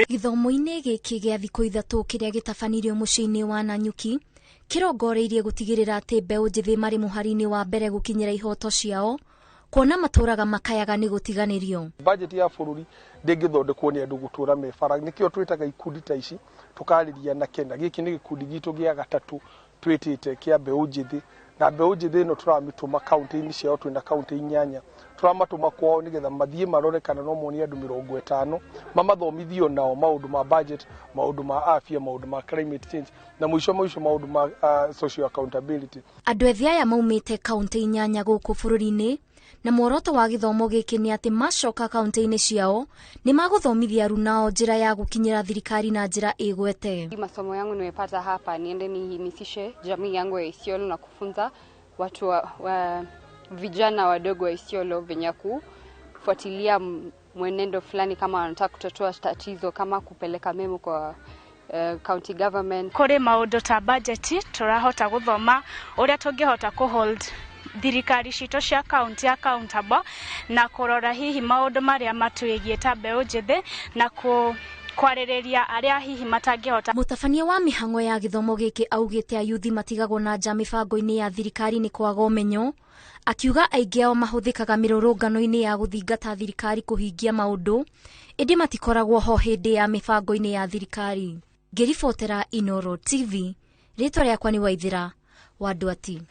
Gĩthomo-inĩ gĩkĩ gĩa thikũ ithatũ kĩrĩa gĩtabanirio mũciĩ-inĩ wa Nanyuki kĩrongoreirie gũtigĩrĩra atĩ mbeũ njĩthĩ marĩ mũhari-inĩ wa mbere gũkinyĩra ihoto ciao, kuona matũraga makayaga nĩ gũtiganĩrio. Budget ya bũrũri ndĩngĩthondekwo nĩ andũ gũtũra mebara, nĩkĩo twĩtaga ikundi ta ici tukarĩria na kena. Gĩkĩ nĩ gĩkundi gitũ gĩa gatatũ twĩtĩte kĩa mbeũ njĩthĩ, na mbeũ njĩthĩ ĩno tũramitũma kaunti-inĩ ciao, twĩna kaunti 8 tũramatũma kwao nĩgetha mathiĩ marore kana no monie andũ 50 mamathomithio nao maũndũ ma budget, maũndũ ma afya, maũndũ ma climate change na mũico maũndũ ma social accountability. Andũ ethĩ aya maumĩte kaunti 8 gũkũ bũrũri-inĩ, na muoroto wa gĩthomo gĩkĩ nĩ atĩ macoka kaunti-inĩ ciao nĩ magũthomithia arunao njĩra ya gũkinyĩra thirikari na njĩra ĩgwete. Masomo yangu nimepata hapa niende nihimisishe jamii yangu ya Isiolo na kufunza watu wa vijana wadogo wa Isiolo venye kufuatilia mwenendo fulani kama wanataka kutotoa tatizo kama kupeleka memo kwa county government. Kuri maundu ta budget turahota guthoma uria tungihota kuhold thirikari citũ cia county accountable na kurora hihi maundu maria matwigie ta mbeũ njĩthĩ na kwarĩrĩria arĩa hihi matangĩhota. Mũtabania wa mĩhang'o ya gĩthomo gĩkĩ augĩte Ayuthi matigagwo na nja mĩbango-inĩ ya thirikari nĩ kwaga ũmenyo, akiuga aingĩ ao mahũthĩkaga mĩrũrũngano-inĩ ya gũthingata thirikari kũhingia maũndũ, ĩndĩ matikoragwo ho hĩndĩ ya mĩbango-inĩ ya thirikari. Ngĩribotera Inooro TV, rĩtwa rĩakwa nĩ Waithĩra wa Ndwati.